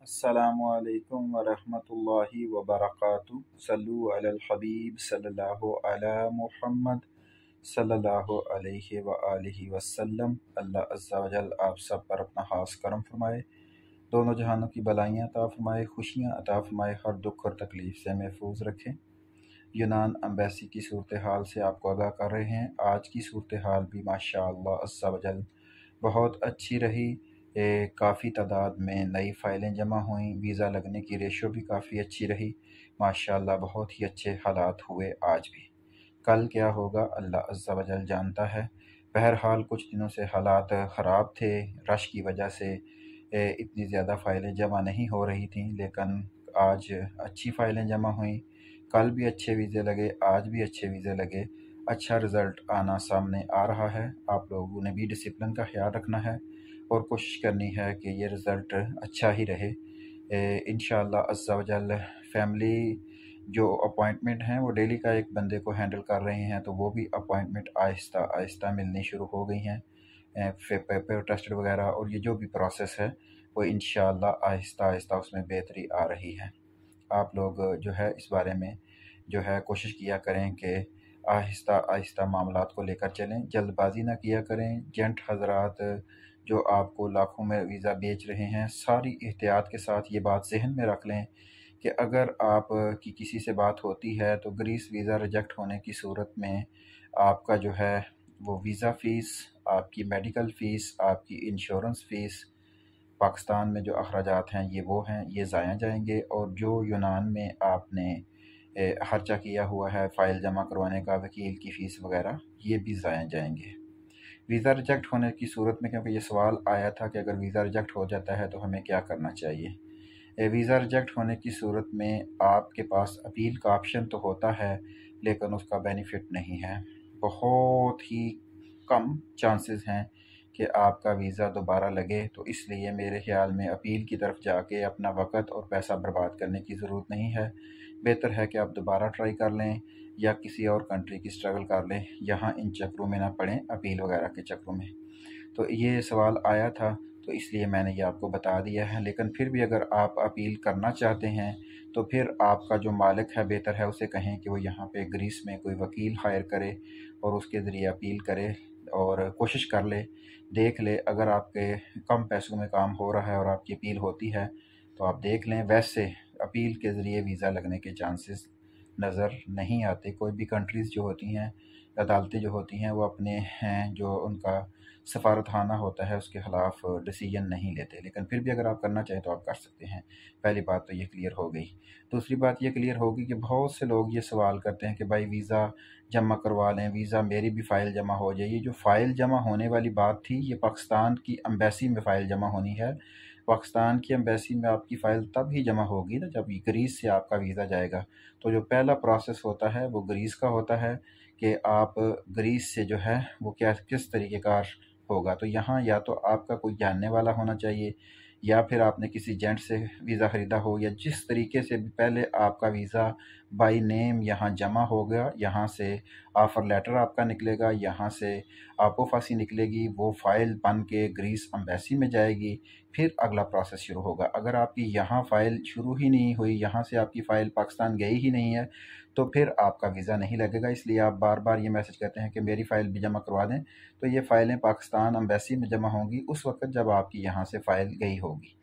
अस्सलामुअलैकुम वरहमतुल्लाहि वबरकातुहू। सल्लु अलल हबीब सल्लल्लाहु अला मुहम्मद सल्लल्लाहु अलैहि व आलिहि वसल्लम। अल्लाह अज़्ज़ा वजल आप सब पर अपना खास करम फरमाए, दोनों जहानों की भलाइयाँ अता फरमाए, खुशियाँ अता फरमाए, हर दुख और तकलीफ़ से महफूज रखें। यूनान एम्बेसी की सूरत हाल से आपको आगाह कर रहे हैं। आज की सूरत हाल भी माशाअल्लाह अज़्ज़ा वजल बहुत अच्छी रही। काफ़ी तादाद में नई फ़ाइलें जमा हुईं, वीज़ा लगने की रेशो भी काफ़ी अच्छी रही। माशाअल्लाह बहुत ही अच्छे हालात हुए आज भी। कल क्या होगा अल्लाह अज़्ज़ा वजल जानता है। बहरहाल कुछ दिनों से हालात ख़राब थे, रश की वजह से इतनी ज़्यादा फ़ाइलें जमा नहीं हो रही थीं, लेकिन आज अच्छी फ़ाइलें जमा हुईं। कल भी अच्छे वीज़े लगे, आज भी अच्छे वीज़े लगे। अच्छा रिज़ल्ट आना सामने आ रहा है। आप लोगों ने भी डिसिप्लिन का ख्याल रखना है और कोशिश करनी है कि ये रिज़ल्ट अच्छा ही रहे। इंशाअल्लाह अज़्ज़ा वजल फैमिली जो अपॉइंटमेंट हैं वो डेली का एक बंदे को हैंडल कर रहे हैं, तो वो भी अपॉइंटमेंट आहिस्ता आहिस्ता मिलनी शुरू हो गई हैं। पेपर टेस्टेड वगैरह और ये जो भी प्रोसेस है वो इंशाअल्लाह आहिस्ता आहिस्ता उसमें बेहतरी आ रही है। आप लोग जो है इस बारे में जो है कोशिश किया करें कि आहिस्ता आहिस्ता मामलात को लेकर चलें, जल्दबाजी ना किया करें। एजेंट हज़रात जो आपको लाखों में वीज़ा बेच रहे हैं, सारी एहतियात के साथ ये बात ज़हन में रख लें कि अगर आप की किसी से बात होती है तो ग्रीस वीज़ा रिजेक्ट होने की सूरत में आपका जो है वो वीज़ा फ़ीस, आपकी मेडिकल फ़ीस, आपकी इंश्योरेंस फ़ीस, पाकिस्तान में जो अखराजात हैं वो हैं, ये ज़ाया जाएंगे। और जो यूनान में आपने खर्चा किया हुआ है फ़ाइल जमा करवाने का, वकील की फ़ीस वगैरह, ये भी ज़ाया जाएंगे। वीज़ा रिजेक्ट होने की सूरत में, क्योंकि ये सवाल आया था कि अगर वीज़ा रिजेक्ट हो जाता है तो हमें क्या करना चाहिए। वीज़ा रिजेक्ट होने की सूरत में आपके पास अपील का ऑप्शन तो होता है, लेकिन उसका बेनिफिट नहीं है। बहुत ही कम चांसेस हैं कि आपका वीज़ा दोबारा लगे, तो इसलिए मेरे ख़्याल में अपील की तरफ जाके अपना वक़्त और पैसा बर्बाद करने की ज़रूरत नहीं है। बेहतर है कि आप दोबारा ट्राई कर लें या किसी और कंट्री की स्ट्रगल कर लें, यहाँ इन चक्करों में ना पड़ें, अपील वगैरह के चक्करों में। तो ये सवाल आया था, तो इसलिए मैंने ये आपको बता दिया है। लेकिन फिर भी अगर आप अपील करना चाहते हैं तो फिर आपका जो मालिक है, बेहतर है उसे कहें कि वो यहाँ पे ग्रीस में कोई वकील हायर करे और उसके ज़रिए अपील करे और कोशिश कर ले, देख ले। अगर आपके कम पैसों में काम हो रहा है और आपकी अपील होती है तो आप देख लें। वैसे अपील के ज़रिए वीज़ा लगने के चांसेस नज़र नहीं आते। कोई भी कंट्रीज़ जो होती हैं, अदालतें जो होती हैं, वो अपने हैं जो उनका सफारतखाना होता है उसके ख़िलाफ़ डिसीजन नहीं लेते। लेकिन फिर भी अगर आप करना चाहें तो आप कर सकते हैं। पहली बात तो ये क्लियर हो गई। दूसरी बात ये क्लियर होगी कि बहुत से लोग ये सवाल करते हैं कि भाई वीज़ा जमा करवा लें, वीज़ा मेरी भी फ़ाइल जमा हो जाए। ये जो फ़ाइल जमा होने वाली बात थी, ये पाकिस्तान की एम्बेसी में फ़ाइल जमा होनी है। पाकिस्तान की एम्बेसी में आपकी फ़ाइल तब ही जमा होगी ना जब ग्रीस से आपका वीज़ा जाएगा। तो जो पहला प्रोसेस होता है वो ग्रीस का होता है कि आप ग्रीस से जो है वो क्या किस तरीक़ेकार होगा। तो यहाँ या तो आपका कोई जानने वाला होना चाहिए या फिर आपने किसी एजेंट से वीज़ा ख़रीदा हो, या जिस तरीके से भी पहले आपका वीज़ा बाय नेम यहाँ जमा हो गया, यहाँ से ऑफ़र लेटर आपका निकलेगा, यहाँ से आपको फांसी निकलेगी, वो फ़ाइल बन के ग्रीस एम्बेसी में जाएगी, फिर अगला प्रोसेस शुरू होगा। अगर आपकी यहाँ फ़ाइल शुरू ही नहीं हुई, यहाँ से आपकी फ़ाइल पाकिस्तान गई ही नहीं है, तो फिर आपका वीज़ा नहीं लगेगा। इसलिए आप बार बार ये मैसेज कहते हैं कि मेरी फ़ाइल भी जमा करवा दें, तो ये फ़ाइलें पाकिस्तान एम्बेसी में जमा होंगी उस वक़्त जब आपकी यहाँ से फ़ाइल गई होगी।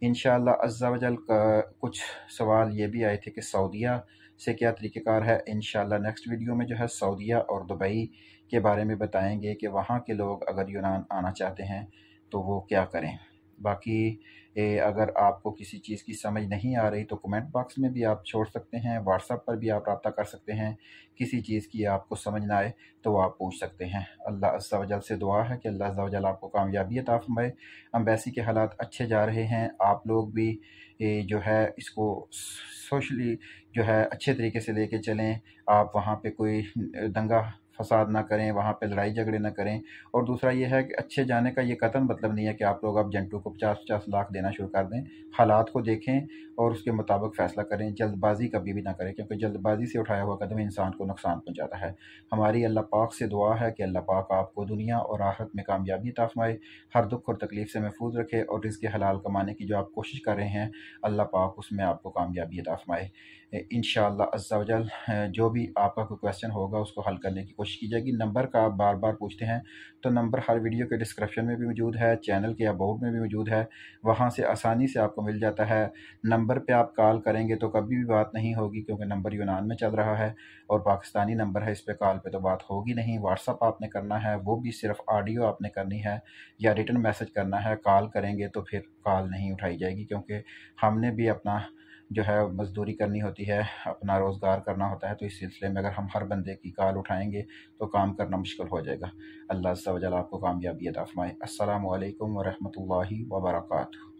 इंशाअल्लाह अज़्ज़ा वजल का कुछ सवाल ये भी आए थे कि सऊदीया से क्या तरीक़ेकार है। इंशाअल्लाह नेक्स्ट वीडियो में जो है सऊदीया और दुबई के बारे में बताएंगे कि वहाँ के लोग अगर यूनान आना चाहते हैं तो वो क्या करें। बाकी अगर आपको किसी चीज़ की समझ नहीं आ रही तो कमेंट बॉक्स में भी आप छोड़ सकते हैं, व्हाट्सएप पर भी आप रब्ता कर सकते हैं। किसी चीज़ की आपको समझ ना आए तो आप पूछ सकते हैं। अल्लाह अज़्ज़ा वजल से दुआ है कि अल्लाह अज़्ज़ा वजल आपको कामयाबी अता फ़रमाए। एम्बेसी के हालात अच्छे जा रहे हैं। आप लोग भी जो है इसको सोशली जो है अच्छे तरीके से लेके चलें। आप वहाँ पे कोई दंगा फसाद ना करें, वहाँ पे लड़ाई झगड़े ना करें। और दूसरा ये है कि अच्छे जाने का ये कतई मतलब नहीं है कि आप लोग अब जंटू को 50-50 लाख देना शुरू कर दें। हालात को देखें और उसके मुताबिक फ़ैसला करें। जल्दबाज़ी कभी भी ना करें, क्योंकि जल्दबाज़ी से उठाया हुआ कदम इंसान को नुकसान पहुँचाता है। हमारी अल्लाह पाक से दुआ है कि अल्लाह पाक आपको दुनिया और आखिरत में कामयाबी अता फ़रमाए, हर दुख और तकलीफ़ से महफूज रखे, और रिज़्क़ हलाल कमाने की जो आप कोशिश कर रहे हैं, अल्लाह पाक उसमें आपको कामयाबी अता फ़रमाए। इंशाअल्लाह अज़्ज़ा वजल जो भी आपका कोई क्वेश्चन होगा उसको हल करने की कोशिश की जाएगी। नंबर का आप बार-बार पूछते हैं, तो नंबर हर वीडियो के डिस्क्रिप्शन में भी मौजूद है, चैनल के अबाउट में भी मौजूद है, वहाँ से आसानी से आपको मिल जाता है। नंबर पे आप कॉल करेंगे तो कभी भी बात नहीं होगी, क्योंकि नंबर यूनान में चल रहा है और पाकिस्तानी नंबर है, इस पे कॉल पे तो बात होगी नहीं। व्हाट्सअप आपने करना है, वो भी सिर्फ ऑडियो आपने करनी है या रिटन मैसेज करना है। कॉल करेंगे तो फिर कॉल नहीं उठाई जाएगी, क्योंकि हमने भी अपना जो है मज़दूरी करनी होती है, अपना रोज़गार करना होता है। तो इस सिलसिले में अगर हम हर बंदे की कॉल उठाएंगे तो काम करना मुश्किल हो जाएगा। अल्लाह अज़्ज़ा वजल आपको कामयाबी अता फ़रमाए। अस्सलामु अलैकुम व रहमतुल्लाहि व बरकातुहू।